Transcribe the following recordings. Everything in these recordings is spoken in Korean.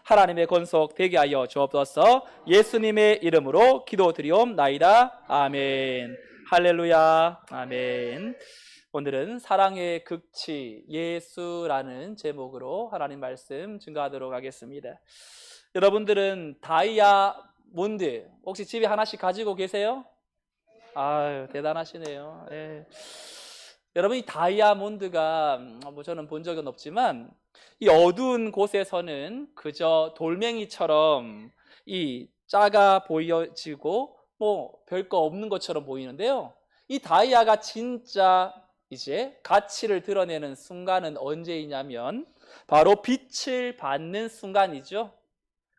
하나님의 권속 되게 하여 주옵소서. 예수님의 이름으로 기도드리옵나이다. 아멘. 할렐루야. 아멘. 오늘은 사랑의 극치 예수라는 제목으로 하나님 말씀 증거하도록 하겠습니다. 여러분들은 다이아몬드 혹시 집에 하나씩 가지고 계세요? 아유, 대단하시네요. 네. 여러분, 이 다이아몬드가 저는 본 적은 없지만 이 어두운 곳에서는 그저 돌멩이처럼 이 작아 보여지고 별거 없는 것처럼 보이는데요, 이 다이아가 진짜 이제 가치를 드러내는 순간은 언제이냐면 바로 빛을 받는 순간이죠.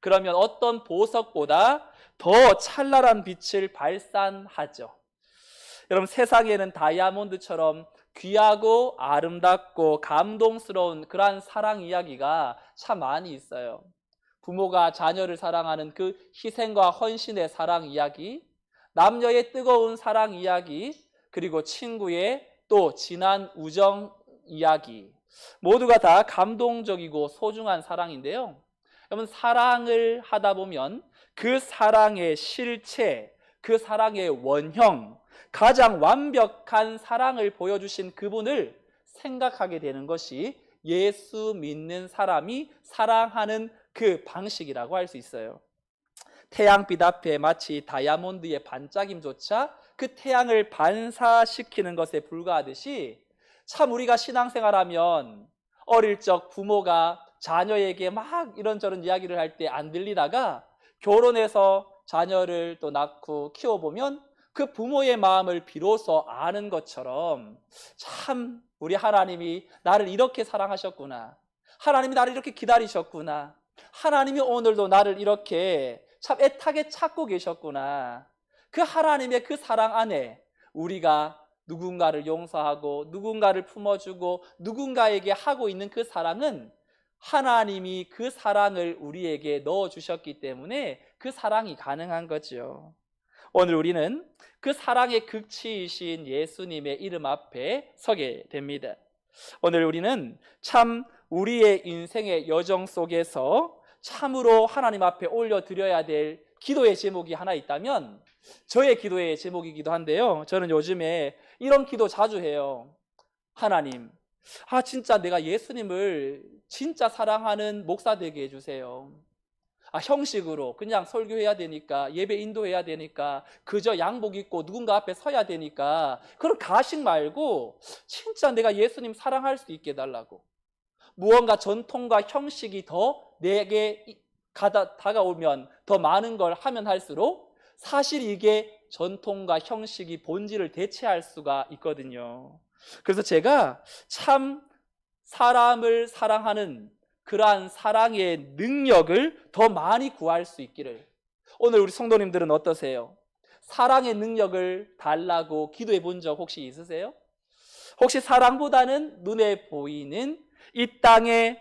그러면 어떤 보석보다 더 찬란한 빛을 발산하죠. 여러분, 세상에는 다이아몬드처럼 귀하고 아름답고 감동스러운 그러한 사랑 이야기가 참 많이 있어요. 부모가 자녀를 사랑하는 그 희생과 헌신의 사랑 이야기, 남녀의 뜨거운 사랑 이야기, 그리고 친구의 또 진한 우정 이야기, 모두가 다 감동적이고 소중한 사랑인데요, 여러분, 사랑을 하다 보면 그 사랑의 실체, 그 사랑의 원형, 가장 완벽한 사랑을 보여주신 그분을 생각하게 되는 것이 예수 믿는 사람이 사랑하는 그 방식이라고 할 수 있어요. 태양빛 앞에 마치 다이아몬드의 반짝임조차 그 태양을 반사시키는 것에 불과하듯이, 참 우리가 신앙생활하면 어릴 적 부모가 자녀에게 막 이런저런 이야기를 할 때 안 들리다가 결혼해서 자녀를 또 낳고 키워보면 그 부모의 마음을 비로소 아는 것처럼, 참 우리 하나님이 나를 이렇게 사랑하셨구나, 하나님이 나를 이렇게 기다리셨구나, 하나님이 오늘도 나를 이렇게 참 애타게 찾고 계셨구나, 그 하나님의 그 사랑 안에 우리가 누군가를 용서하고 누군가를 품어주고 누군가에게 하고 있는 그 사랑은 하나님이 그 사랑을 우리에게 넣어주셨기 때문에 그 사랑이 가능한 거죠. 오늘 우리는 그 사랑의 극치이신 예수님의 이름 앞에 서게 됩니다. 오늘 우리는 참 우리의 인생의 여정 속에서 참으로 하나님 앞에 올려드려야 될 기도의 제목이 하나 있다면 저의 기도의 제목이기도 한데요, 저는 요즘에 이런 기도 자주 해요. 하나님, 진짜 내가 예수님을 진짜 사랑하는 목사 되게 해주세요. 형식으로 그냥 설교해야 되니까, 예배 인도해야 되니까, 그저 양복 입고 누군가 앞에 서야 되니까 그런 가식 말고 진짜 내가 예수님 사랑할 수 있게 해달라고. 무언가 전통과 형식이 더 내게 다가오면 더 많은 걸 하면 할수록 사실 이게 전통과 형식이 본질을 대체할 수가 있거든요. 그래서 제가 참 사람을 사랑하는 그러한 사랑의 능력을 더 많이 구할 수 있기를. 오늘 우리 성도님들은 어떠세요? 사랑의 능력을 달라고 기도해 본 적 혹시 있으세요? 혹시 사랑보다는 눈에 보이는 이 땅에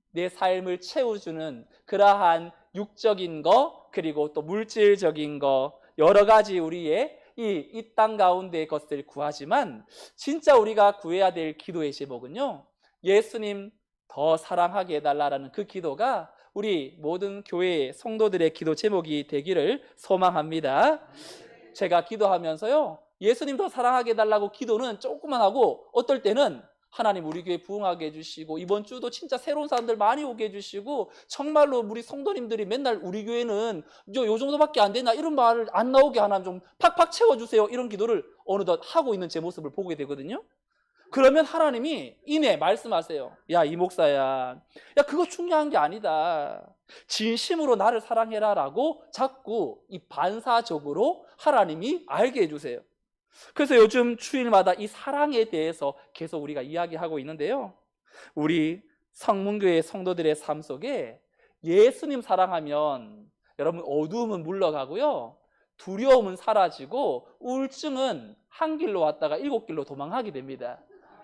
내 삶을 채워주는 그러한 육적인 거, 그리고 또 물질적인 거, 여러 가지 우리의 이 땅 가운데의 것들을 구하지만 진짜 우리가 구해야 될 기도의 제목은요, 예수님 더 사랑하게 해달라는 그 기도가 우리 모든 교회의 성도들의 기도 제목이 되기를 소망합니다. 제가 기도하면서요, 예수님 더 사랑하게 해달라고 기도는 조금만 하고, 어떨 때는 하나님 우리 교회 부흥하게 해주시고 이번 주도 진짜 새로운 사람들 많이 오게 해주시고 정말로 우리 성도님들이 맨날 우리 교회는 요 정도밖에 안 되나 이런 말을 안 나오게 하나님 좀 팍팍 채워주세요, 이런 기도를 어느덧 하고 있는 제 모습을 보게 되거든요. 그러면 하나님이 이내 말씀하세요. 야, 이 목사야, 그거 중요한 게 아니다, 진심으로 나를 사랑해라 라고 자꾸 이 반사적으로 하나님이 알게 해주세요. 그래서 요즘 주일마다 이 사랑에 대해서 계속 우리가 이야기하고 있는데요, 우리 성문교회 성도들의 삶 속에 예수님 사랑하면 여러분 어두움은 물러가고요, 두려움은 사라지고 우울증은 한 길로 왔다가 7길로 도망하게 됩니다.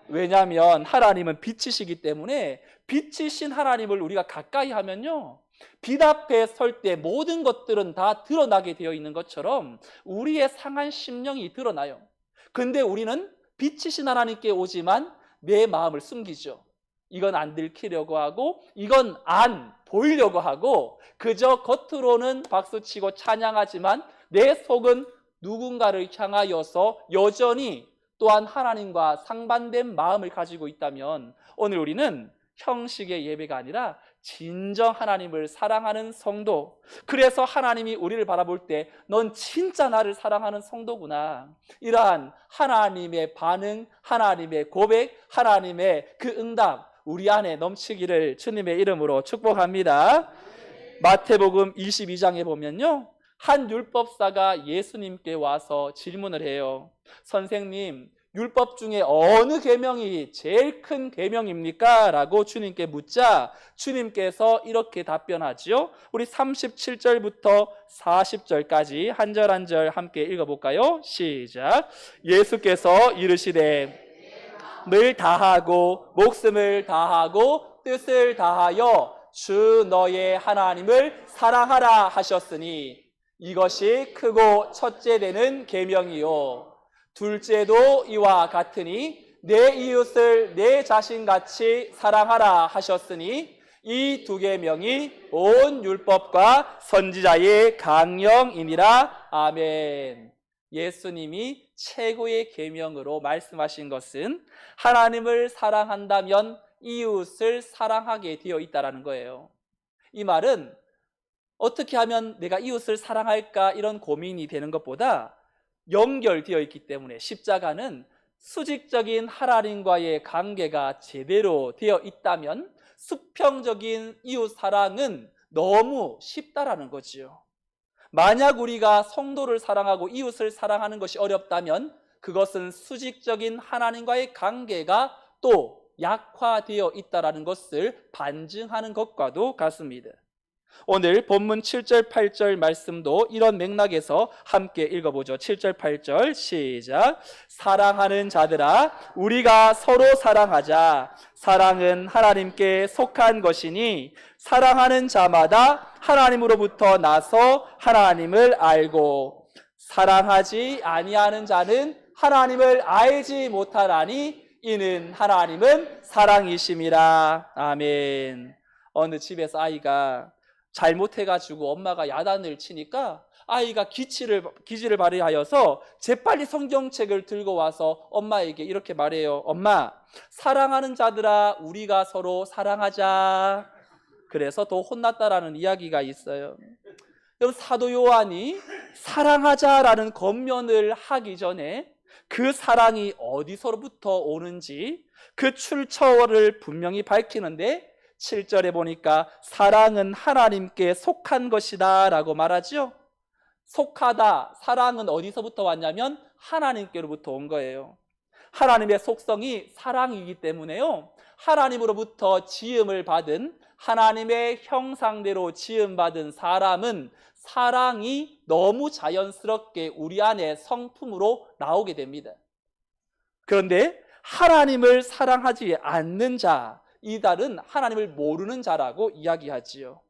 왜냐하면 하나님은 빛이시기 때문에 빛이신 하나님을 우리가 가까이 하면요, 빛 앞에 설 때 모든 것들은 다 드러나게 되어 있는 것처럼 우리의 상한 심령이 드러나요. 근데 우리는 빛이신 하나님께 오지만 내 마음을 숨기죠. 이건 안 들키려고 하고 이건 안 보이려고 하고 그저 겉으로는 박수치고 찬양하지만 내 속은 누군가를 향하여서 여전히 또한 하나님과 상반된 마음을 가지고 있다면 오늘 우리는 형식의 예배가 아니라 진정 하나님을 사랑하는 성도, 그래서 하나님이 우리를 바라볼 때 넌 진짜 나를 사랑하는 성도구나, 이러한 하나님의 반응, 하나님의 고백, 하나님의 그 응답 우리 안에 넘치기를 주님의 이름으로 축복합니다. 마태복음 22장에 보면요, 한 율법사가 예수님께 와서 질문을 해요. 선생님, 율법 중에 어느 계명이 제일 큰 계명입니까? 라고 주님께 묻자 주님께서 이렇게 답변하지요. 우리 37절부터 40절까지 한 절 한 절 함께 읽어볼까요? 시작. 예수께서 이르시되 늘 다하고 목숨을 다하고 뜻을 다하여 주 너의 하나님을 사랑하라 하셨으니 이것이 크고 첫째 되는 계명이요 둘째도 이와 같으니 내 이웃을 내 자신같이 사랑하라 하셨으니 이 두 계명이 온 율법과 선지자의 강령이니라. 아멘. 예수님이 최고의 계명으로 말씀하신 것은 하나님을 사랑한다면 이웃을 사랑하게 되어 있다는 거예요. 이 말은 어떻게 하면 내가 이웃을 사랑할까 이런 고민이 되는 것보다 연결되어 있기 때문에 십자가는 수직적인 하나님과의 관계가 제대로 되어 있다면 수평적인 이웃 사랑은 너무 쉽다라는 거지요. 만약 우리가 성도를 사랑하고 이웃을 사랑하는 것이 어렵다면 그것은 수직적인 하나님과의 관계가 또 약화되어 있다는 것을 반증하는 것과도 같습니다. 오늘 본문 7절 8절 말씀도 이런 맥락에서 함께 읽어보죠. 7절 8절 시작. 사랑하는 자들아 우리가 서로 사랑하자. 사랑은 하나님께 속한 것이니 사랑하는 자마다 하나님으로부터 나서 하나님을 알고 사랑하지 아니하는 자는 하나님을 알지 못하나니 이는 하나님은 사랑이심이라. 아멘. 어느 집에서 아이가 잘못해가지고 엄마가 야단을 치니까 아이가 기지를 발휘하여서 재빨리 성경책을 들고 와서 엄마에게 이렇게 말해요. 엄마, 사랑하는 자들아 우리가 서로 사랑하자. 그래서 더 혼났다라는 이야기가 있어요. 여러분, 사도 요한이 사랑하자라는 권면을 하기 전에 그 사랑이 어디서부터 오는지 그 출처를 분명히 밝히는데 7절에 보니까 사랑은 하나님께 속한 것이다 라고 말하죠. 속하다, 사랑은 어디서부터 왔냐면 하나님께로부터 온 거예요. 하나님의 속성이 사랑이기 때문에요, 하나님으로부터 지음을 받은, 하나님의 형상대로 지음받은 사람은 사랑이 너무 자연스럽게 우리 안에 성품으로 나오게 됩니다. 그런데 하나님을 사랑하지 않는 자, 이달은 하나님을 모르는 자라고 이야기하지요.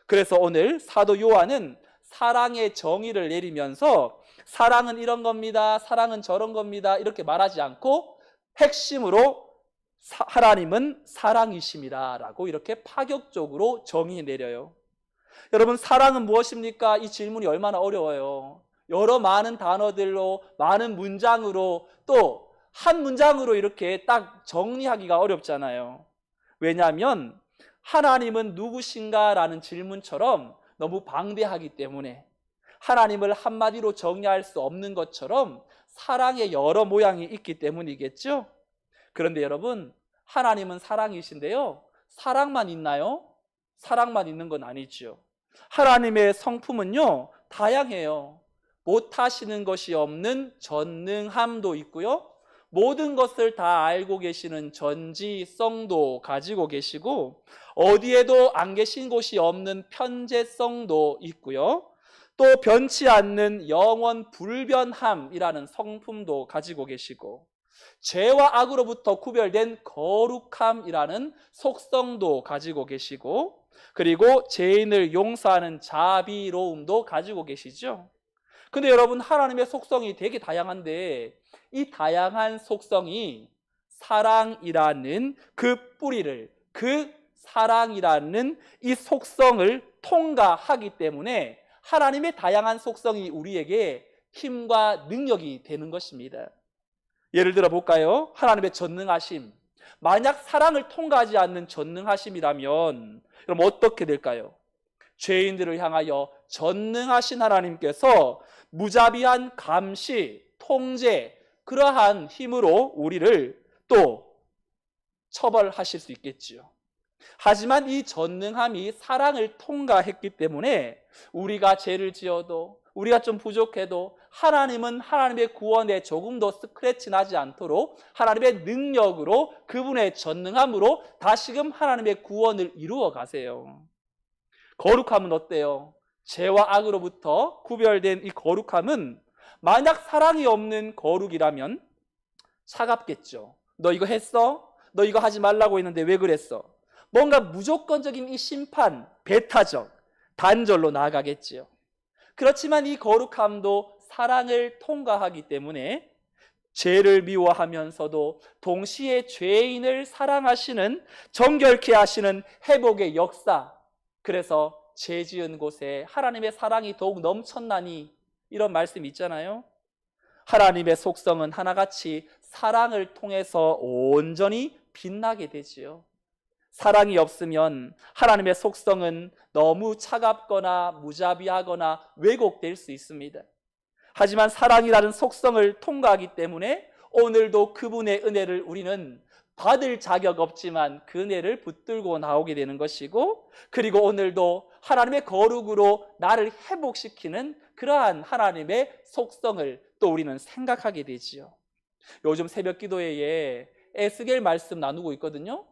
그래서 오늘 사도 요한은 사랑의 정의를 내리면서 사랑은 이런 겁니다, 사랑은 저런 겁니다 이렇게 말하지 않고 핵심으로 하나님은 사랑이심이다 라고 이렇게 파격적으로 정의 내려요. 여러분, 사랑은 무엇입니까? 이 질문이 얼마나 어려워요. 여러 많은 단어들로, 많은 문장으로, 또 한 문장으로 이렇게 딱 정리하기가 어렵잖아요. 왜냐하면 하나님은 누구신가 라는 질문처럼 너무 방대하기 때문에, 하나님을 한마디로 정의할 수 없는 것처럼 사랑의 여러 모양이 있기 때문이겠죠. 그런데 여러분, 하나님은 사랑이신데요, 사랑만 있나요? 사랑만 있는 건 아니죠. 하나님의 성품은요 다양해요. 못하시는 것이 없는 전능함도 있고요, 모든 것을 다 알고 계시는 전지성도 가지고 계시고, 어디에도 안 계신 곳이 없는 편재성도 있고요, 또 변치 않는 영원 불변함이라는 성품도 가지고 계시고, 죄와 악으로부터 구별된 거룩함이라는 속성도 가지고 계시고, 그리고 죄인을 용서하는 자비로움도 가지고 계시죠. 근데 여러분, 하나님의 속성이 되게 다양한데 이 다양한 속성이 사랑이라는 그 뿌리를, 그 사랑이라는 이 속성을 통과하기 때문에 하나님의 다양한 속성이 우리에게 힘과 능력이 되는 것입니다. 예를 들어 볼까요? 하나님의 전능하심. 만약 사랑을 통과하지 않는 전능하심이라면 그럼 어떻게 될까요? 죄인들을 향하여 전능하신 하나님께서 무자비한 감시, 통제, 그러한 힘으로 우리를 또 처벌하실 수 있겠지요. 하지만 이 전능함이 사랑을 통과했기 때문에 우리가 죄를 지어도, 우리가 좀 부족해도 하나님은 하나님의 구원에 조금 더 스크래치 나지 않도록 하나님의 능력으로, 그분의 전능함으로 다시금 하나님의 구원을 이루어 가세요. 거룩함은 어때요? 죄와 악으로부터 구별된 이 거룩함은 만약 사랑이 없는 거룩이라면 차갑겠죠. 너 이거 했어? 너 이거 하지 말라고 했는데 왜 그랬어? 뭔가 무조건적인 이 심판, 배타적, 단절로 나아가겠지요. 그렇지만 이 거룩함도 사랑을 통과하기 때문에 죄를 미워하면서도 동시에 죄인을 사랑하시는, 정결케 하시는 회복의 역사, 그래서 죄 지은 곳에 하나님의 사랑이 더욱 넘쳤나니, 이런 말씀이 있잖아요. 하나님의 속성은 하나같이 사랑을 통해서 온전히 빛나게 되지요. 사랑이 없으면 하나님의 속성은 너무 차갑거나 무자비하거나 왜곡될 수 있습니다. 하지만 사랑이라는 속성을 통과하기 때문에 오늘도 그분의 은혜를 우리는 받을 자격 없지만 그 은혜를 붙들고 나오게 되는 것이고, 그리고 오늘도 하나님의 거룩으로 나를 회복시키는 그러한 하나님의 속성을 또 우리는 생각하게 되지요. 요즘 새벽 기도회에 에스겔 말씀 나누고 있거든요.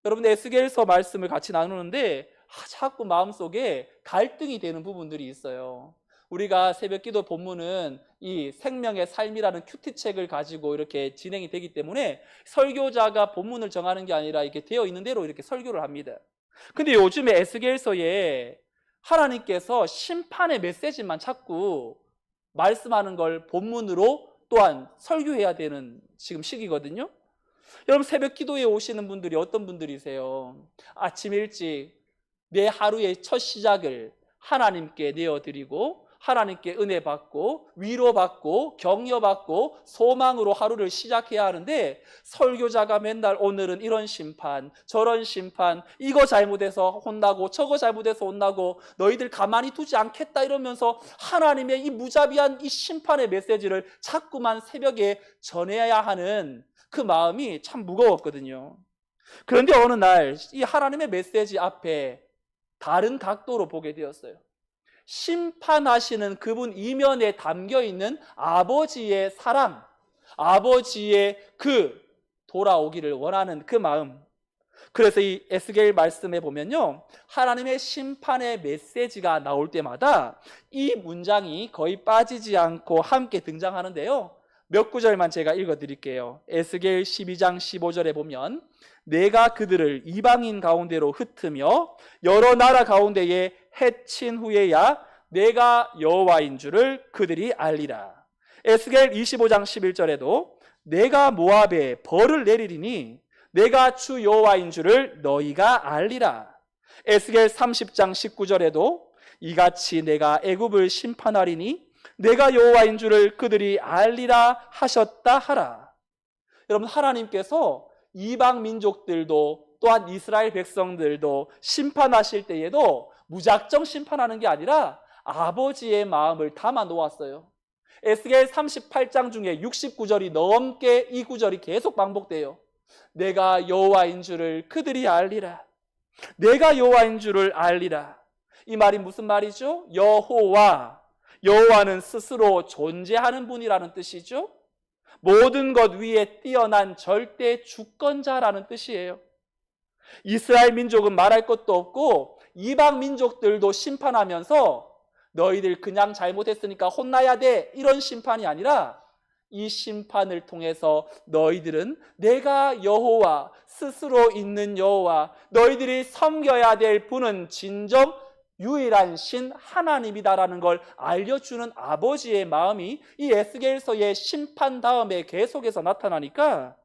여러분, 에스겔서 말씀을 같이 나누는데 자꾸 마음속에 갈등이 되는 부분들이 있어요. 우리가 새벽 기도 본문은 이 생명의 삶이라는 큐티책을 가지고 이렇게 진행이 되기 때문에 설교자가 본문을 정하는 게 아니라 이렇게 되어 있는 대로 이렇게 설교를 합니다. 근데 요즘에 에스겔서에 하나님께서 심판의 메시지만 자꾸 말씀하는 걸 본문으로 또한 설교해야 되는 지금 시기거든요. 여러분, 새벽 기도에 오시는 분들이 어떤 분들이세요? 아침 일찍 내 하루의 첫 시작을 하나님께 내어드리고 하나님께 은혜 받고 위로받고 격려받고 소망으로 하루를 시작해야 하는데, 설교자가 맨날 오늘은 이런 심판 저런 심판, 이거 잘못해서 혼나고 저거 잘못해서 혼나고 너희들 가만히 두지 않겠다 이러면서 하나님의 이 무자비한 이 심판의 메시지를 자꾸만 새벽에 전해야 하는 그 마음이 참 무거웠거든요. 그런데 어느 날 이 하나님의 메시지 앞에 다른 각도로 보게 되었어요. 심판하시는 그분 이면에 담겨있는 아버지의 사랑, 아버지의 그 돌아오기를 원하는 그 마음. 그래서 이 에스겔 말씀에 보면요, 하나님의 심판의 메시지가 나올 때마다 이 문장이 거의 빠지지 않고 함께 등장하는데요, 몇 구절만 제가 읽어드릴게요. 에스겔 12장 15절에 보면 내가 그들을 이방인 가운데로 흩으며 여러 나라 가운데에 해친 후에야 내가 여호와인 줄을 그들이 알리라. 에스겔 25장 11절에도 내가 모압에 벌을 내리리니 내가 주 여호와인 줄을 너희가 알리라. 에스겔 30장 19절에도 이같이 내가 애굽을 심판하리니 내가 여호와인 줄을 그들이 알리라 하셨다 하라. 여러분, 하나님께서 이방 민족들도 또한 이스라엘 백성들도 심판하실 때에도 무작정 심판하는 게 아니라 아버지의 마음을 담아 놓았어요. 에스겔 38장 중에 69절이 넘게 이 구절이 계속 반복돼요. 내가 여호와인 줄을 그들이 알리라. 내가 여호와인 줄을 알리라. 이 말이 무슨 말이죠? 여호와는 스스로 존재하는 분이라는 뜻이죠. 모든 것 위에 뛰어난 절대 주권자라는 뜻이에요. 이스라엘 민족은 말할 것도 없고 이방 민족들도 심판하면서 너희들 그냥 잘못했으니까 혼나야 돼, 이런 심판이 아니라 이 심판을 통해서 너희들은 내가 여호와, 스스로 있는 여호와, 너희들이 섬겨야 될 분은 진정 유일한 신 하나님이다라는 걸 알려주는 아버지의 마음이 이 에스겔서의 심판 다음에 계속해서 나타나니까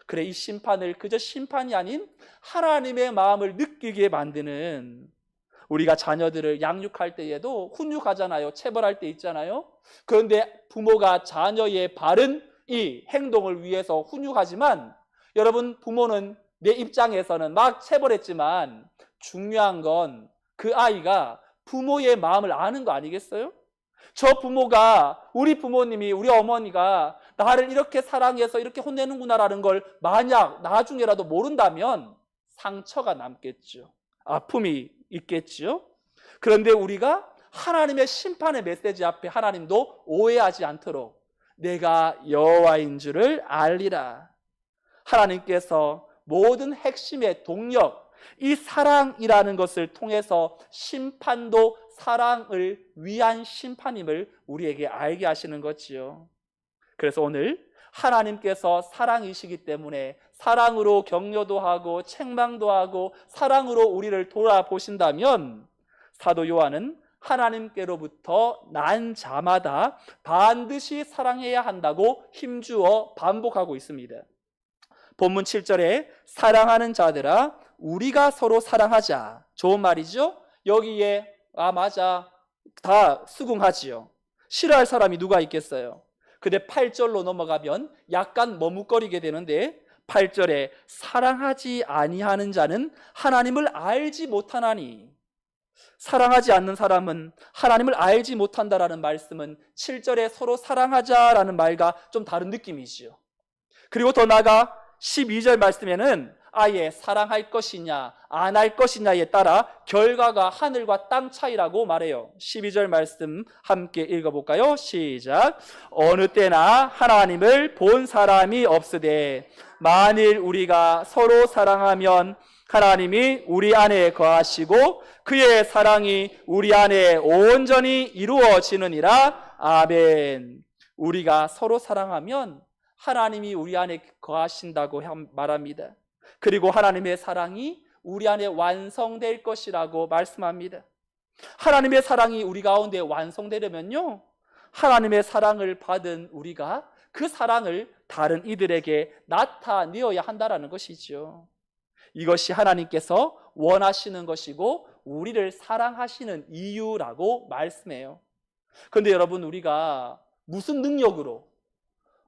그래, 이 심판을 그저 심판이 아닌 하나님의 마음을 느끼게 만드는, 우리가 자녀들을 양육할 때에도 훈육하잖아요. 체벌할 때 있잖아요. 그런데 부모가 자녀의 바른 이 행동을 위해서 훈육하지만, 여러분, 부모는 내 입장에서는 막 체벌했지만 중요한 건 그 아이가 부모의 마음을 아는 거 아니겠어요? 저 부모가, 우리 부모님이, 우리 어머니가 나를 이렇게 사랑해서 이렇게 혼내는구나라는 걸 만약 나중에라도 모른다면 상처가 남겠죠. 아픔이 있겠죠. 그런데 우리가 하나님의 심판의 메시지 앞에 하나님도 오해하지 않도록 내가 여호와인 줄을 알리라. 하나님께서 모든 핵심의 동력, 이 사랑이라는 것을 통해서 심판도 사랑을 위한 심판임을 우리에게 알게 하시는 거지요. 그래서 오늘 하나님께서 사랑이시기 때문에 사랑으로 격려도 하고 책망도 하고 사랑으로 우리를 돌아보신다면, 사도 요한은 하나님께로부터 난 자마다 반드시 사랑해야 한다고 힘주어 반복하고 있습니다. 본문 7절에 사랑하는 자들아 우리가 서로 사랑하자. 좋은 말이죠. 여기에 맞아, 다 수긍하지요. 싫어할 사람이 누가 있겠어요? 근데 8절로 넘어가면 약간 머뭇거리게 되는데, 8절에 사랑하지 아니하는 자는 하나님을 알지 못하나니, 사랑하지 않는 사람은 하나님을 알지 못한다라는 말씀은 7절에 서로 사랑하자라는 말과 좀 다른 느낌이지요. 그리고 더 나아가 12절 말씀에는 아예 사랑할 것이냐 안 할 것이냐에 따라 결과가 하늘과 땅 차이라고 말해요. 12절 말씀 함께 읽어볼까요? 시작. 어느 때나 하나님을 본 사람이 없으되 만일 우리가 서로 사랑하면 하나님이 우리 안에 거하시고 그의 사랑이 우리 안에 온전히 이루어지느니라. 아멘. 우리가 서로 사랑하면 하나님이 우리 안에 거하신다고 말합니다. 그리고 하나님의 사랑이 우리 안에 완성될 것이라고 말씀합니다. 하나님의 사랑이 우리 가운데 완성되려면요, 하나님의 사랑을 받은 우리가 그 사랑을 다른 이들에게 나타내어야 한다는 것이죠. 이것이 하나님께서 원하시는 것이고 우리를 사랑하시는 이유라고 말씀해요. 그런데 여러분, 우리가 무슨 능력으로,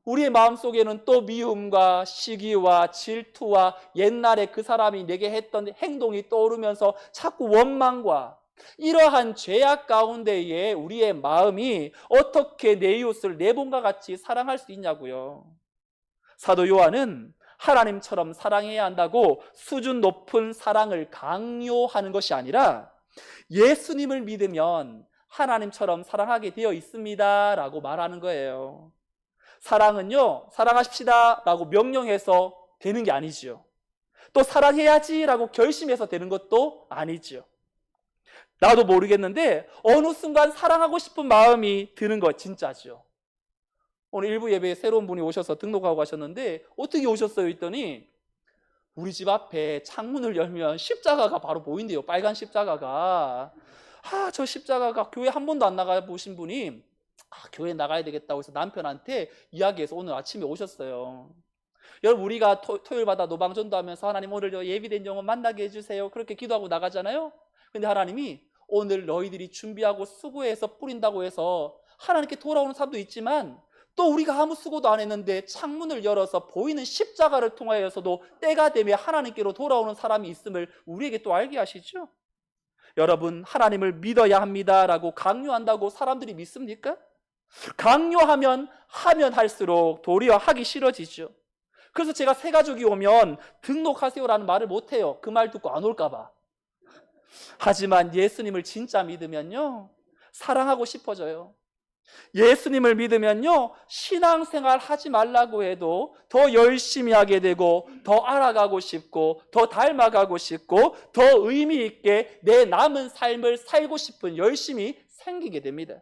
우리의 마음속에는 또 미움과 시기와 질투와 옛날에 그 사람이 내게 했던 행동이 떠오르면서 자꾸 원망과 이러한 죄악 가운데에 우리의 마음이 어떻게 내 이웃을 내 몸과 같이 사랑할 수 있냐고요. 사도 요한은 하나님처럼 사랑해야 한다고 수준 높은 사랑을 강요하는 것이 아니라 예수님을 믿으면 하나님처럼 사랑하게 되어 있습니다 라고 말하는 거예요. 사랑은요, 사랑하십시다 라고 명령해서 되는 게 아니지요. 또 사랑해야지 라고 결심해서 되는 것도 아니지요. 나도 모르겠는데 어느 순간 사랑하고 싶은 마음이 드는 거 진짜죠. 오늘 일부 예배에 새로운 분이 오셔서 등록하고 가셨는데 어떻게 오셨어요? 했더니 우리 집 앞에 창문을 열면 십자가가 바로 보인대요. 빨간 십자가가. 저 십자가가 교회 한 번도 안 나가 보신 분이 교회 나가야 되겠다고 해서 남편한테 이야기해서 오늘 아침에 오셨어요. 여러분, 우리가 토요일마다 노방전도 하면서 하나님 오늘 저 예비된 영혼 만나게 해주세요 그렇게 기도하고 나가잖아요. 근데 하나님이 오늘 너희들이 준비하고 수고해서 뿌린다고 해서 하나님께 돌아오는 사람도 있지만, 또 우리가 아무 수고도 안 했는데 창문을 열어서 보이는 십자가를 통하여서도 때가 되면 하나님께로 돌아오는 사람이 있음을 우리에게 또 알게 하시죠. 여러분, 하나님을 믿어야 합니다라고 강요한다고 사람들이 믿습니까? 강요하면 하면 할수록 도리어 하기 싫어지죠. 그래서 제가 새 가족이 오면 등록하세요라는 말을 못해요. 그 말 듣고 안 올까 봐. 하지만 예수님을 진짜 믿으면요, 사랑하고 싶어져요. 예수님을 믿으면요, 신앙생활 하지 말라고 해도 더 열심히 하게 되고 더 알아가고 싶고 더 닮아가고 싶고 더 의미 있게 내 남은 삶을 살고 싶은 열심이 생기게 됩니다.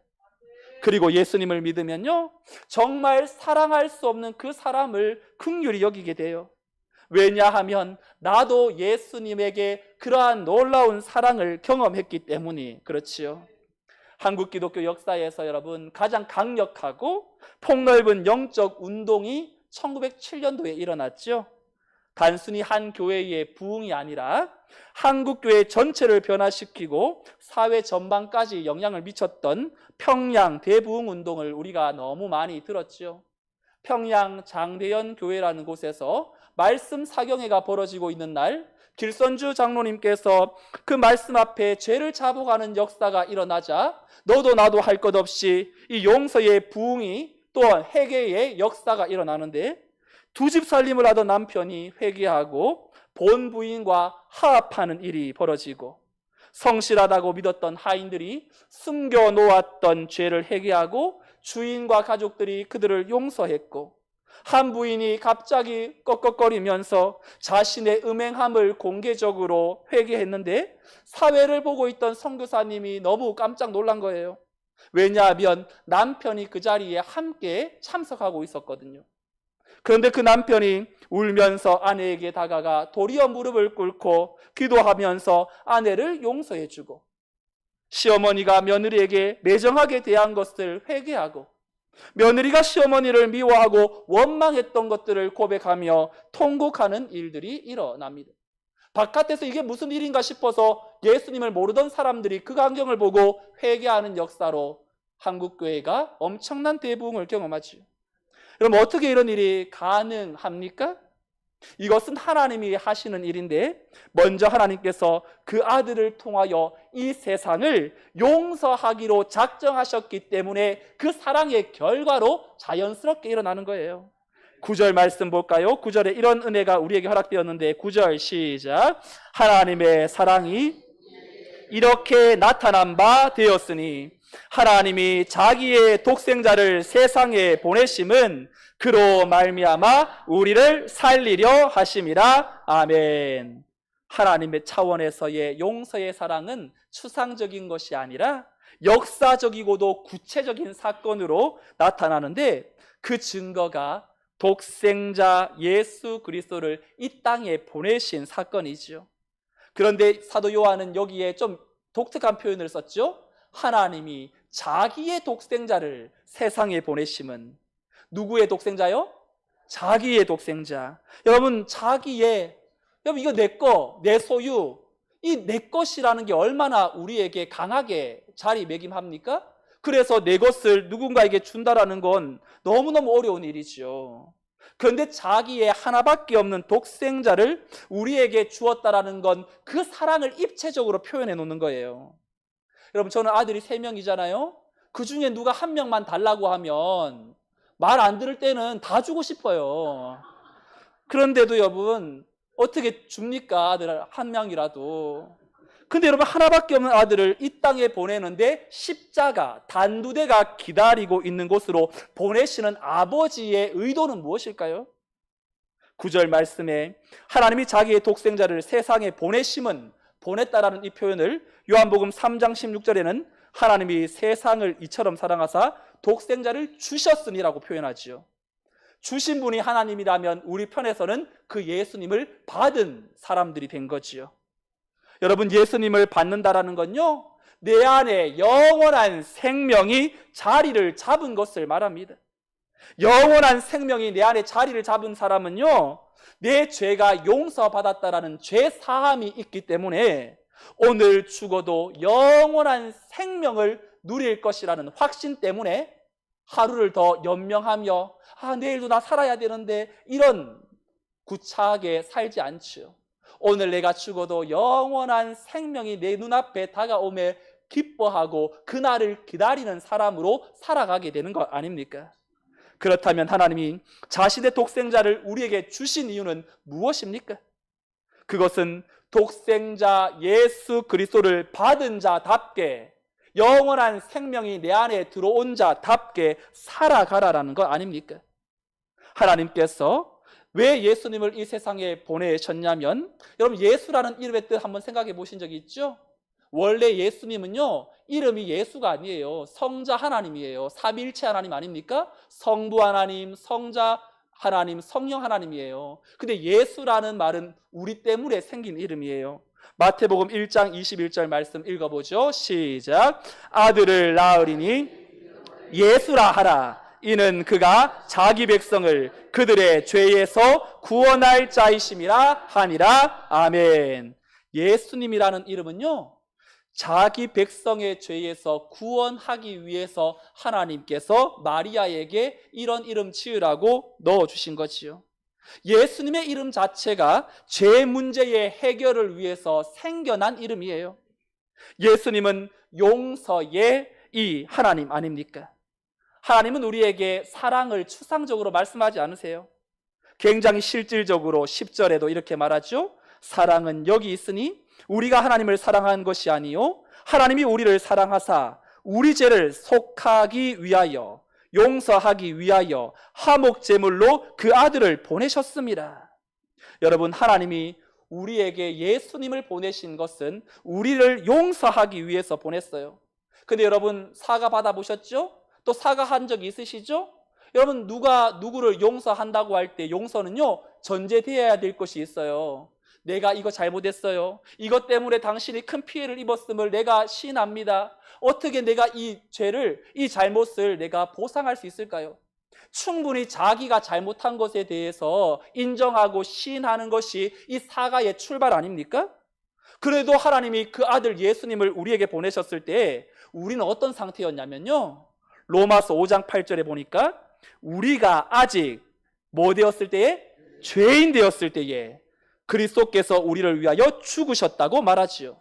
그리고 예수님을 믿으면요, 정말 사랑할 수 없는 그 사람을 긍휼히 여기게 돼요. 왜냐하면 나도 예수님에게 그러한 놀라운 사랑을 경험했기 때문이 그렇지요. 한국 기독교 역사에서 여러분 가장 강력하고 폭넓은 영적 운동이 1907년도에 일어났죠. 단순히 한 교회의 부흥이 아니라 한국 교회 전체를 변화시키고 사회 전반까지 영향을 미쳤던 평양 대부흥 운동을 우리가 너무 많이 들었죠. 평양 장대연 교회라는 곳에서 말씀 사경회가 벌어지고 있는 날, 길선주 장로님께서 그 말씀 앞에 죄를 자복하는 역사가 일어나자 너도 나도 할 것 없이 이 용서의 부흥이 또한 회개의 역사가 일어나는데, 두 집 살림을 하던 남편이 회개하고 본 부인과 화합하는 일이 벌어지고, 성실하다고 믿었던 하인들이 숨겨놓았던 죄를 회개하고 주인과 가족들이 그들을 용서했고, 한 부인이 갑자기 꺽꺽거리면서 자신의 음행함을 공개적으로 회개했는데 사회를 보고 있던 선교사님이 너무 깜짝 놀란 거예요. 왜냐하면 남편이 그 자리에 함께 참석하고 있었거든요. 그런데 그 남편이 울면서 아내에게 다가가 도리어 무릎을 꿇고 기도하면서 아내를 용서해주고, 시어머니가 며느리에게 매정하게 대한 것을 회개하고, 며느리가 시어머니를 미워하고 원망했던 것들을 고백하며 통곡하는 일들이 일어납니다. 바깥에서 이게 무슨 일인가 싶어서 예수님을 모르던 사람들이 그 광경을 보고 회개하는 역사로 한국교회가 엄청난 대부흥을 경험하죠. 그럼 어떻게 이런 일이 가능합니까? 이것은 하나님이 하시는 일인데, 먼저 하나님께서 그 아들을 통하여 이 세상을 용서하기로 작정하셨기 때문에 그 사랑의 결과로 자연스럽게 일어나는 거예요. 9절 말씀 볼까요? 9절에 이런 은혜가 우리에게 허락되었는데, 9절 시작. 하나님의 사랑이 이렇게 나타난 바 되었으니 하나님이 자기의 독생자를 세상에 보내심은 그로 말미암아 우리를 살리려 하심이라. 아멘. 하나님의 차원에서의 용서의 사랑은 추상적인 것이 아니라 역사적이고도 구체적인 사건으로 나타나는데, 그 증거가 독생자 예수 그리스도를 이 땅에 보내신 사건이죠. 그런데 사도 요한은 여기에 좀 독특한 표현을 썼죠. 하나님이 자기의 독생자를 세상에 보내심은, 누구의 독생자요? 자기의 독생자. 여러분, 여러분 이거 내 거, 내 소유, 이 내 것이라는 게 얼마나 우리에게 강하게 자리매김합니까? 그래서 내 것을 누군가에게 준다라는 건 너무너무 어려운 일이죠. 그런데 자기의 하나밖에 없는 독생자를 우리에게 주었다라는 건 그 사랑을 입체적으로 표현해 놓는 거예요. 여러분, 저는 아들이 3명이잖아요. 그 중에 누가 한 명만 달라고 하면 말 안 들을 때는 다 주고 싶어요. 그런데도 여러분, 어떻게 줍니까? 아들 한 명이라도. 근데 여러분, 하나밖에 없는 아들을 이 땅에 보내는데 십자가, 단두대가 기다리고 있는 곳으로 보내시는 아버지의 의도는 무엇일까요? 9절 말씀에 하나님이 자기의 독생자를 세상에 보내심은, 보냈다라는 이 표현을 요한복음 3장 16절에는 하나님이 세상을 이처럼 사랑하사 독생자를 주셨으니라고 표현하지요. 주신 분이 하나님이라면 우리 편에서는 그 예수님을 받은 사람들이 된 거지요. 여러분, 예수님을 받는다라는 건요, 내 안에 영원한 생명이 자리를 잡은 것을 말합니다. 영원한 생명이 내 안에 자리를 잡은 사람은요, 내 죄가 용서받았다라는 죄 사함이 있기 때문에 오늘 죽어도 영원한 생명을 누릴 것이라는 확신 때문에 하루를 더 연명하며 내일도 나 살아야 되는데 이런 구차하게 살지 않죠. 오늘 내가 죽어도 영원한 생명이 내 눈앞에 다가오며 기뻐하고 그날을 기다리는 사람으로 살아가게 되는 것 아닙니까? 그렇다면 하나님이 자신의 독생자를 우리에게 주신 이유는 무엇입니까? 그것은 독생자 예수 그리스도를 받은 자답게, 영원한 생명이 내 안에 들어온 자답게 살아가라라는 것 아닙니까? 하나님께서 왜 예수님을 이 세상에 보내셨냐면, 여러분, 예수라는 이름의 뜻 한번 생각해 보신 적이 있죠? 원래 예수님은요, 이름이 예수가 아니에요. 성자 하나님이에요. 삼위일체 하나님 아닙니까? 성부 하나님, 성자 하나님, 성령 하나님이에요. 근데 예수라는 말은 우리 때문에 생긴 이름이에요. 마태복음 1장 21절 말씀 읽어보죠. 시작. 아들을 낳으리니 예수라 하라. 이는 그가 자기 백성을 그들의 죄에서 구원할 자이심이라 하니라. 아멘. 예수님이라는 이름은요, 자기 백성의 죄에서 구원하기 위해서 하나님께서 마리아에게 이런 이름 지으라고 넣어주신 거지요. 예수님의 이름 자체가 죄 문제의 해결을 위해서 생겨난 이름이에요. 예수님은 용서의 이 하나님 아닙니까? 하나님은 우리에게 사랑을 추상적으로 말씀하지 않으세요. 굉장히 실질적으로 10절에도 이렇게 말하죠. 사랑은 여기 있으니 우리가 하나님을 사랑한 것이 아니요 하나님이 우리를 사랑하사 우리 죄를 속하기 위하여 용서하기 위하여 화목제물로 그 아들을 보내셨습니다. 여러분, 하나님이 우리에게 예수님을 보내신 것은 우리를 용서하기 위해서 보냈어요. 근데 여러분, 사과 받아보셨죠? 또 사과한 적 있으시죠? 여러분, 누가 누구를 용서한다고 할 때 용서는요, 전제되어야 될 것이 있어요. 내가 이거 잘못했어요. 이것 때문에 당신이 큰 피해를 입었음을 내가 시인합니다. 어떻게 내가 이 죄를, 이 잘못을 내가 보상할 수 있을까요? 충분히 자기가 잘못한 것에 대해서 인정하고 시인하는 것이 이 사과의 출발 아닙니까? 그래도 하나님이 그 아들 예수님을 우리에게 보내셨을 때 우리는 어떤 상태였냐면요, 로마서 5장 8절에 보니까 우리가 아직 뭐 되었을 때에? 죄인 되었을 때에 그리스도께서 우리를 위하여 죽으셨다고 말하지요.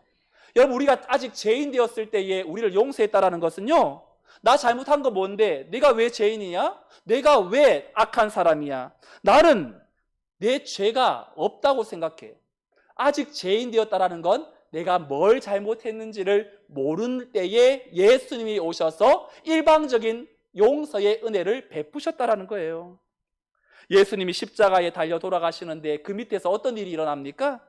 여러분, 우리가 아직 죄인 되었을 때에 우리를 용서했다라는 것은요, 나 잘못한 거 뭔데? 내가 왜 죄인이냐? 내가 왜 악한 사람이야? 나는 내 죄가 없다고 생각해. 아직 죄인 되었다라는 건 내가 뭘 잘못했는지를 모르는 때에 예수님이 오셔서 일방적인 용서의 은혜를 베푸셨다라는 거예요. 예수님이 십자가에 달려 돌아가시는데 그 밑에서 어떤 일이 일어납니까?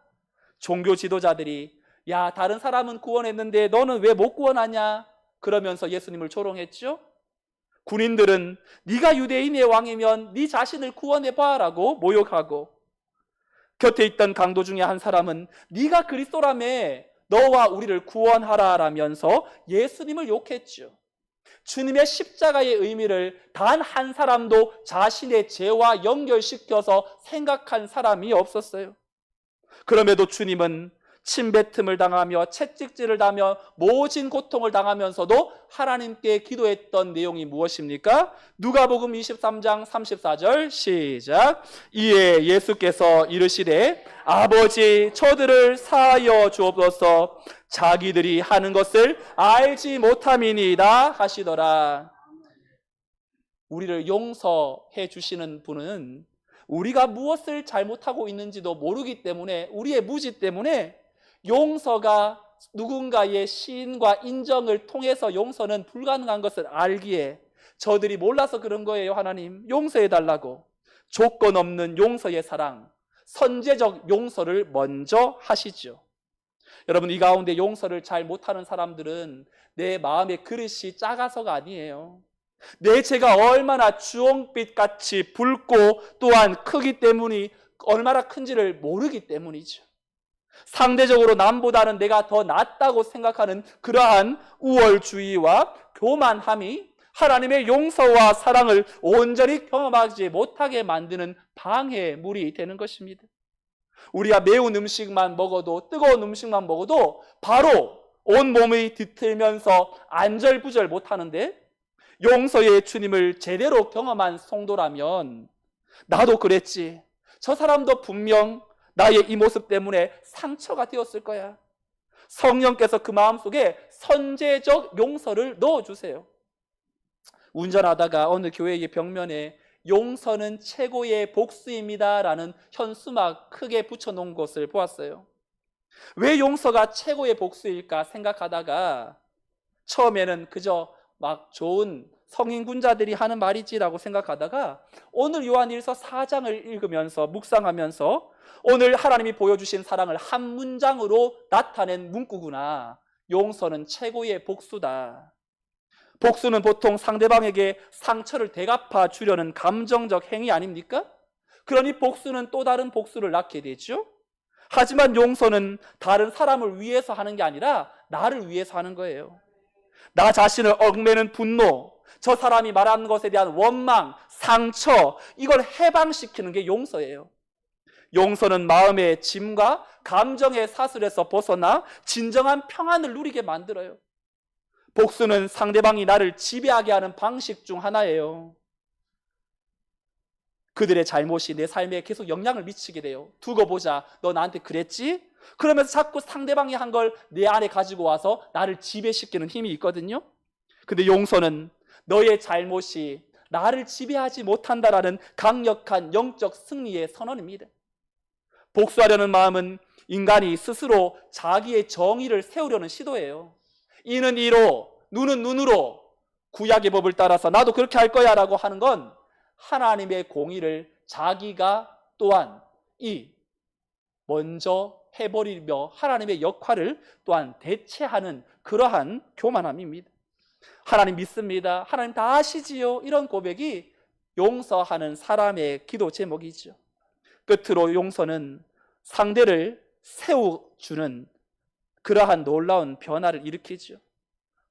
종교 지도자들이 야, 다른 사람은 구원했는데 너는 왜 못 구원하냐? 그러면서 예수님을 조롱했죠. 군인들은 네가 유대인의 왕이면 네 자신을 구원해봐라고 모욕하고, 곁에 있던 강도 중에 한 사람은 네가 그리스도라며 너와 우리를 구원하라라면서 예수님을 욕했죠. 주님의 십자가의 의미를 단 한 사람도 자신의 죄와 연결시켜서 생각한 사람이 없었어요. 그럼에도 주님은 침뱉음을 당하며 채찍질을 당하며 모진 고통을 당하면서도 하나님께 기도했던 내용이 무엇입니까? 누가복음 23장 34절 시작. 이에 예수께서 이르시되 아버지, 저들을 사하여 주옵소서. 자기들이 하는 것을 알지 못함이니이다 하시더라. 우리를 용서해 주시는 분은 우리가 무엇을 잘못하고 있는지도 모르기 때문에, 우리의 무지 때문에 용서가 누군가의 시인과 인정을 통해서 용서는 불가능한 것을 알기에 저들이 몰라서 그런 거예요. 하나님, 용서해 달라고. 조건 없는 용서의 사랑, 선제적 용서를 먼저 하시죠. 여러분, 이 가운데 용서를 잘 못하는 사람들은 내 마음의 그릇이 작아서가 아니에요. 내 죄가 얼마나 주홍빛같이 붉고 또한 크기 때문이 얼마나 큰지를 모르기 때문이죠. 상대적으로 남보다는 내가 더 낫다고 생각하는 그러한 우월주의와 교만함이 하나님의 용서와 사랑을 온전히 경험하지 못하게 만드는 방해물이 되는 것입니다. 우리가 매운 음식만 먹어도, 뜨거운 음식만 먹어도 바로 온 몸이 뒤틀면서 안절부절 못하는데, 용서의 주님을 제대로 경험한 성도라면 나도 그랬지, 저 사람도 분명 나의 이 모습 때문에 상처가 되었을 거야. 성령께서 그 마음속에 선제적 용서를 넣어주세요. 운전하다가 어느 교회의 벽면에 용서는 최고의 복수입니다 라는 현수막 크게 붙여놓은 것을 보았어요. 왜 용서가 최고의 복수일까 생각하다가 처음에는 그저 막 좋은 성인군자들이 하는 말이지라고 생각하다가 오늘 요한일서 4장을 읽으면서 묵상하면서 오늘 하나님이 보여주신 사랑을 한 문장으로 나타낸 문구구나. 용서는 최고의 복수다. 복수는 보통 상대방에게 상처를 되갚아 주려는 감정적 행위 아닙니까? 그러니 복수는 또 다른 복수를 낳게 되죠. 하지만 용서는 다른 사람을 위해서 하는 게 아니라 나를 위해서 하는 거예요. 나 자신을 얽매는 분노, 저 사람이 말하는 것에 대한 원망, 상처, 이걸 해방시키는 게 용서예요. 용서는 마음의 짐과 감정의 사슬에서 벗어나 진정한 평안을 누리게 만들어요. 복수는 상대방이 나를 지배하게 하는 방식 중 하나예요. 그들의 잘못이 내 삶에 계속 영향을 미치게 돼요. 두고 보자, 너 나한테 그랬지? 그러면서 자꾸 상대방이 한 걸 내 안에 가지고 와서 나를 지배시키는 힘이 있거든요. 근데 용서는 너의 잘못이 나를 지배하지 못한다라는 강력한 영적 승리의 선언입니다. 복수하려는 마음은 인간이 스스로 자기의 정의를 세우려는 시도예요. 이는 이로, 눈은 눈으로, 구약의 법을 따라서 나도 그렇게 할 거야 라고 하는 건 하나님의 공의를 자기가 또한 먼저 해버리며 하나님의 역할을 또한 대체하는 그러한 교만함입니다. 하나님 믿습니다, 하나님 다 아시지요, 이런 고백이 용서하는 사람의 기도 제목이죠. 끝으로 용서는 상대를 세워주는 그러한 놀라운 변화를 일으키죠.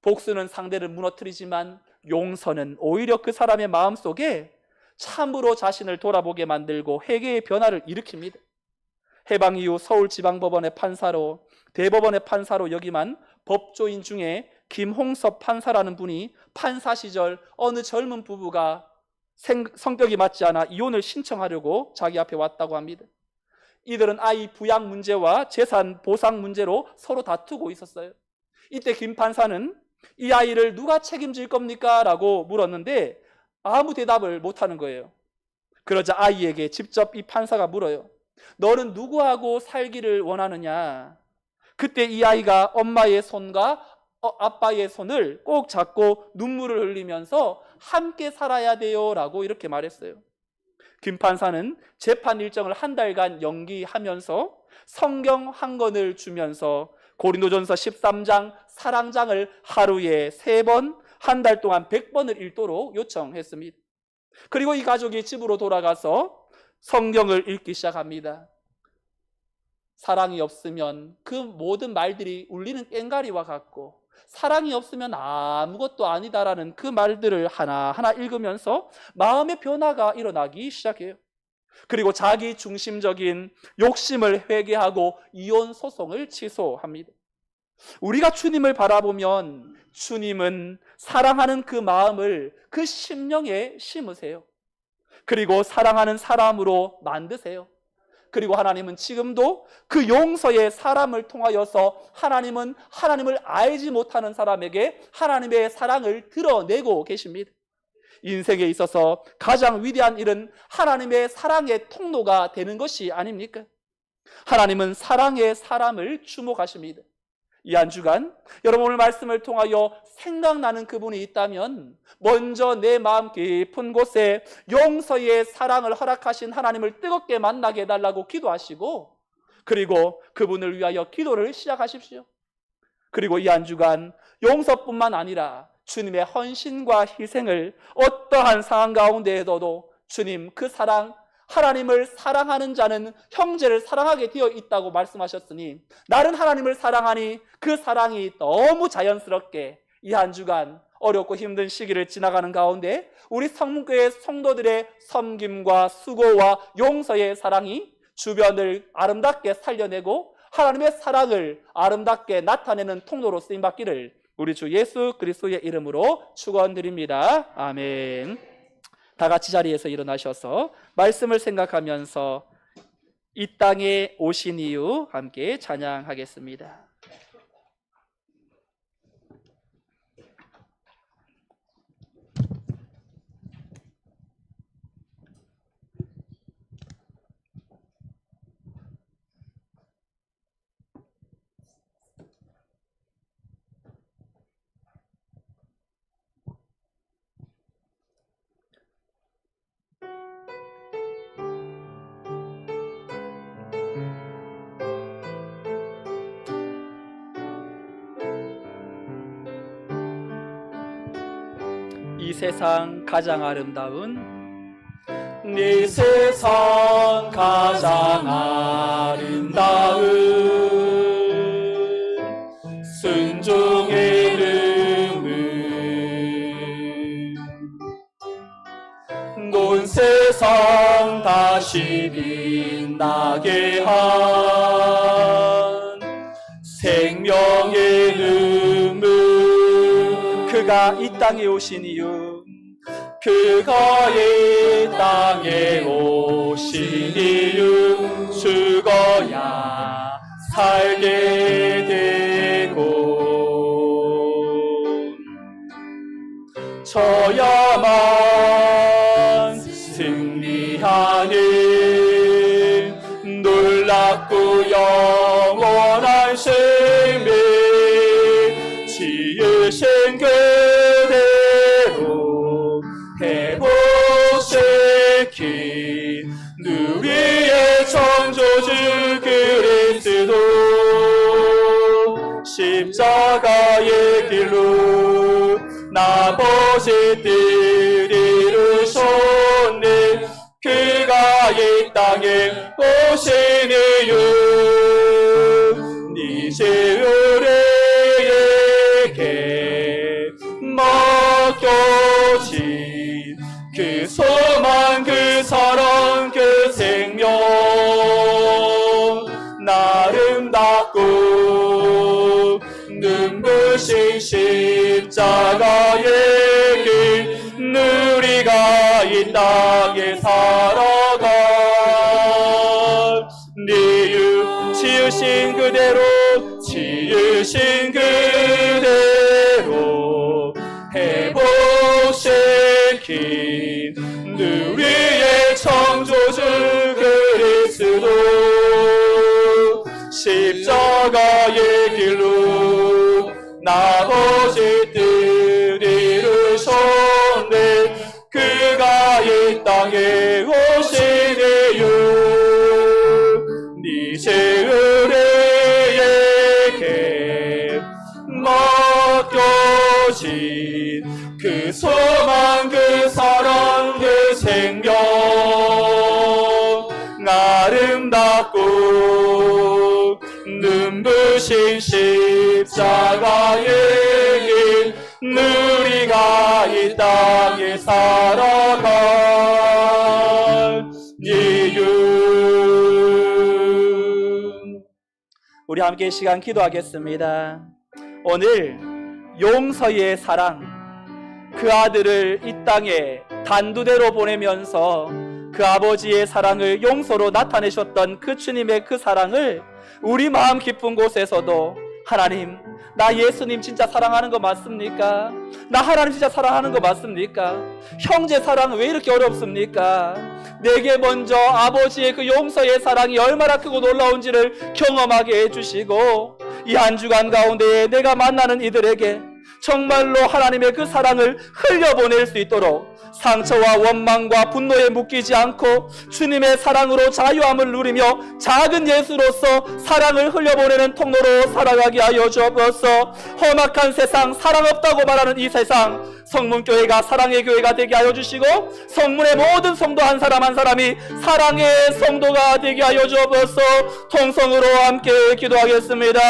복수는 상대를 무너뜨리지만 용서는 오히려 그 사람의 마음속에 참으로 자신을 돌아보게 만들고 회개의 변화를 일으킵니다. 해방 이후 서울지방법원의 판사로, 대법원의 판사로 역임한 법조인 중에 김홍섭 판사라는 분이 판사 시절 어느 젊은 부부가 성격이 맞지 않아 이혼을 신청하려고 자기 앞에 왔다고 합니다. 이들은 아이 부양 문제와 재산 보상 문제로 서로 다투고 있었어요. 이때 김 판사는 이 아이를 누가 책임질 겁니까? 라고 물었는데 아무 대답을 못하는 거예요. 그러자 아이에게 직접 이 판사가 물어요. 너는 누구하고 살기를 원하느냐? 그때 이 아이가 엄마의 손과 아빠의 손을 꼭 잡고 눈물을 흘리면서 함께 살아야 돼요 라고 이렇게 말했어요. 김 판사는 재판 일정을 한 달간 연기하면서 성경 한 권을 주면서 고린도전서 13장 사랑장을 하루에 3번, 한 달 동안 100번을 읽도록 요청했습니다. 그리고 이 가족이 집으로 돌아가서 성경을 읽기 시작합니다. 사랑이 없으면 그 모든 말들이 울리는 꽹과리와 같고, 사랑이 없으면 아무것도 아니다라는 그 말들을 하나하나 읽으면서 마음의 변화가 일어나기 시작해요. 그리고 자기 중심적인 욕심을 회개하고 이혼 소송을 취소합니다. 우리가 주님을 바라보면 주님은 사랑하는 그 마음을 그 심령에 심으세요. 그리고 사랑하는 사람으로 만드세요. 그리고 하나님은 지금도 그 용서의 사람을 통하여서 하나님은 하나님을 알지 못하는 사람에게 하나님의 사랑을 드러내고 계십니다. 인생에 있어서 가장 위대한 일은 하나님의 사랑의 통로가 되는 것이 아닙니까? 하나님은 사랑의 사람을 주목하십니다. 이 한 주간 여러분 오늘 말씀을 통하여 생각나는 그분이 있다면 먼저 내 마음 깊은 곳에 용서의 사랑을 허락하신 하나님을 뜨겁게 만나게 해달라고 기도하시고, 그리고 그분을 위하여 기도를 시작하십시오. 그리고 이 한 주간 용서뿐만 아니라 주님의 헌신과 희생을 어떠한 상황 가운데에도 주님 그 사랑, 하나님을 사랑하는 자는 형제를 사랑하게 되어 있다고 말씀하셨으니 나는 하나님을 사랑하니 그 사랑이 너무 자연스럽게 이 한 주간 어렵고 힘든 시기를 지나가는 가운데 우리 성문교회 성도들의 섬김과 수고와 용서의 사랑이 주변을 아름답게 살려내고 하나님의 사랑을 아름답게 나타내는 통로로 쓰임받기를 우리 주 예수 그리스도의 이름으로 축원드립니다. 아멘. 다 같이 자리에서 일어나셔서 말씀을 생각하면서 이 땅에 오신 이유 함께 찬양하겠습니다. 이 세상 가장 아름다운 이 세상 가장 아름다운 순종의 이름은 다시 빛나게 한 생명의 눈물. 그가 이 땅에 오신 이유, 그가 이 땅에 오신 이유, 죽어야 살게 되고 져야만 승리하는 놀랍고 영원한 생명, 지으신 그대로 회복시킨 우리의 창조주 그리스도, 십자가의 길로 아버지 뜻 이루셨네. 그가 이 땅에 오신 이유, 이제 우리에게 맡겨진 그 소망, 그 사랑, 그 생명, 아름답고 눈부신 십자가의 길, 우리가 이 땅에 살아갈 이유, 지으신 그대로, 지으신 그대로 회복시킨 우리의 창조주 그리스도, 십자가의 길로 아버지 뜻 이루셨네. 그가 이 땅에 오신 이유, 이제 우리에게 맡겨진 그 소망, 그 사랑, 그 생명, 아름답고 눈부신 십자가의 길, 우리가 이 땅에 살아갈 이유. 우리 함께 이 시간 기도하겠습니다. 오늘 용서의 사랑, 그 아들을 이 땅에 단두대로 보내면서 그 아버지의 사랑을 용서로 나타내셨던 그 주님의 그 사랑을 우리 마음 깊은 곳에서도, 하나님, 나 예수님 진짜 사랑하는 거 맞습니까? 나 하나님 진짜 사랑하는 거 맞습니까? 형제 사랑 왜 이렇게 어렵습니까? 내게 먼저 아버지의 그 용서의 사랑이 얼마나 크고 놀라운지를 경험하게 해주시고, 이 한 주간 가운데 내가 만나는 이들에게 정말로 하나님의 그 사랑을 흘려보낼 수 있도록 상처와 원망과 분노에 묶이지 않고 주님의 사랑으로 자유함을 누리며 작은 예수로서 사랑을 흘려보내는 통로로 살아가게 하여 주옵소서. 험악한 세상, 사랑 없다고 말하는 이 세상, 성문교회가 사랑의 교회가 되게 하여 주시고, 성문의 모든 성도 한 사람 한 사람이 사랑의 성도가 되게 하여 주옵소서. 통성으로 함께 기도하겠습니다.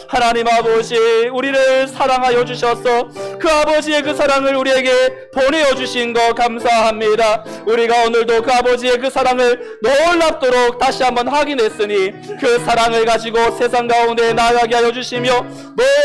하나님 아버지, 우리를 사랑하여 주셔서 그 아버지의 그 사랑을 우리에게 보내어 주신 것 감사합니다. 우리가 오늘도 그 아버지의 그 사랑을 놀랍도록 다시 한번 확인했으니 그 사랑을 가지고 세상 가운데 나아가게 하여 주시며,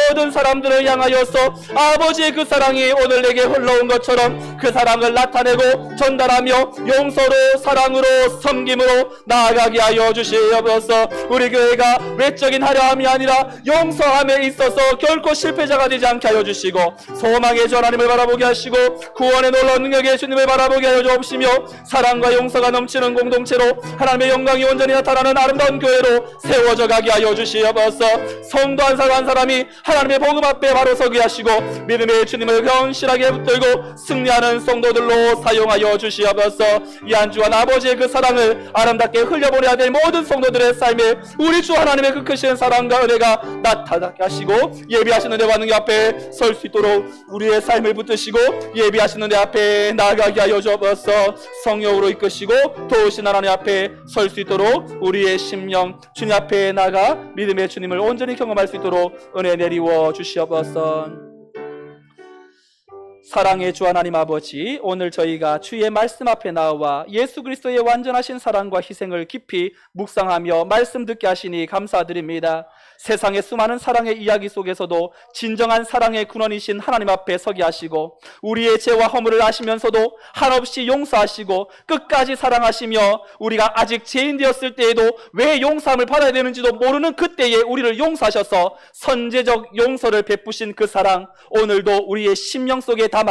모든 사람들을 향하여서 아버지의 그 사랑이 오늘 내게 흘러온 것처럼 그 사랑을 나타내고 전달하며 용서로, 사랑으로, 섬김으로 나아가게 하여 주시옵소서. 우리 교회가 외적인 하려함이 아니라 용서함에 있어서 결코 실패자가 되지 않게 하여 주시고, 소망의 주 하나님을 바라보게 하시고, 구원의 놀라운 능력의 주님을 바라보게 하여 주옵시며, 사랑과 용서가 넘치는 공동체로 하나님의 영광이 온전히 나타나는 아름다운 교회로 세워져 가게 하여 주시옵소서. 성도 한 사람 한 사람이 하나님의 복음 앞에 바로 서게 하시고, 믿음의 주님을 견실하게 붙들고 승리하는 성도들로 사용하여 주시옵소서. 이 한 주간 아버지의 그 사랑을 아름답게 흘려보내야 될 모든 성도들의 삶에 우리 주 하나님의 그 크신 사랑과 은혜가 나타나게 하시고, 예비하시는 내 반응 앞에 설 수 있도록 우리의 삶을 붙드시고 예비하시는 내 앞에 나아가게 하여 주옵소서. 성령으로 이끄시고 도우신 하나님 앞에 설 수 있도록 우리의 심령 주님 앞에 나가 믿음의 주님을 온전히 경험할 수 있도록 은혜 내리워 주시옵소서. 사랑의 주 하나님 아버지, 오늘 저희가 주의 말씀 앞에 나와 예수 그리스도의 완전하신 사랑과 희생을 깊이 묵상하며 말씀 듣게 하시니 감사드립니다. 세상의 수많은 사랑의 이야기 속에서도 진정한 사랑의 근원이신 하나님 앞에 서게 하시고 우리의 죄와 허물을 아시면서도 한없이 용서하시고 끝까지 사랑하시며 우리가 아직 죄인 되었을 때에도 왜 용서함을 받아야 되는지도 모르는 그때에 우리를 용서하셔서 선제적 용서를 베푸신 그 사랑, 오늘도 우리의 심령 속에 담아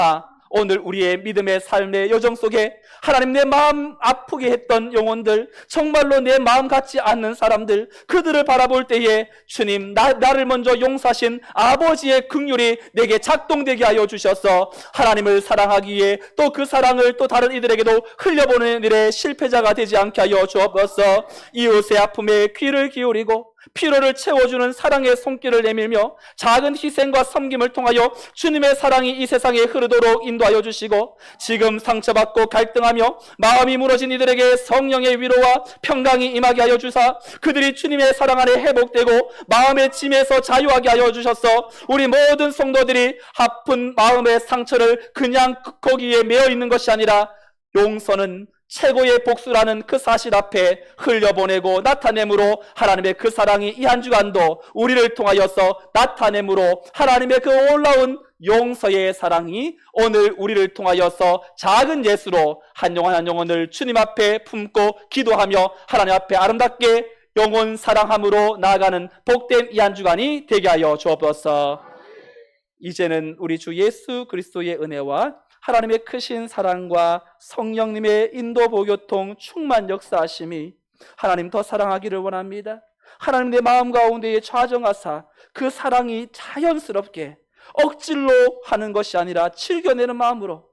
오늘 우리의 믿음의 삶의 여정 속에 하나님, 내 마음 아프게 했던 영혼들, 정말로 내 마음 같지 않는 사람들, 그들을 바라볼 때에 주님, 나를 먼저 용서하신 아버지의 긍휼이 내게 작동되게 하여 주셔서 하나님을 사랑하기에 또 그 사랑을 또 다른 이들에게도 흘려보내는 일에 실패자가 되지 않게 하여 주옵소서. 이웃의 아픔에 귀를 기울이고 피로를 채워주는 사랑의 손길을 내밀며 작은 희생과 섬김을 통하여 주님의 사랑이 이 세상에 흐르도록 인도하여 주시고, 지금 상처받고 갈등하며 마음이 무너진 이들에게 성령의 위로와 평강이 임하게 하여 주사 그들이 주님의 사랑 안에 회복되고 마음의 짐에서 자유하게 하여 주셔서 우리 모든 성도들이 아픈 마음의 상처를 그냥 거기에 매어 있는 것이 아니라 용서는 최고의 복수라는 그 사실 앞에 흘려보내고 나타내므로 하나님의 그 사랑이 이 한 주간도 우리를 통하여서 나타내므로 하나님의 그 올라온 용서의 사랑이 오늘 우리를 통하여서 작은 예수로 한 영혼 한 영혼을 주님 앞에 품고 기도하며 하나님 앞에 아름답게 영혼 사랑함으로 나아가는 복된 이 한 주간이 되게 하여 주옵소서. 이제는 우리 주 예수 그리스도의 은혜와 하나님의 크신 사랑과 성령님의 인도 보교통 충만 역사하심이, 하나님 더 사랑하기를 원합니다. 하나님, 내 마음 가운데에 좌정하사 그 사랑이 자연스럽게 억질로 하는 것이 아니라 즐겨내는 마음으로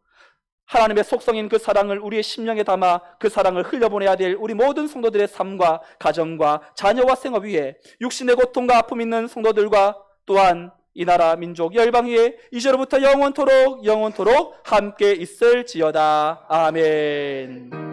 하나님의 속성인 그 사랑을 우리의 심령에 담아 그 사랑을 흘려보내야 될 우리 모든 성도들의 삶과 가정과 자녀와 생업 위에 육신의 고통과 아픔 있는 성도들과 또한 이 나라 민족 열방 위에 이제로부터 영원토록 함께 있을지어다. 아멘.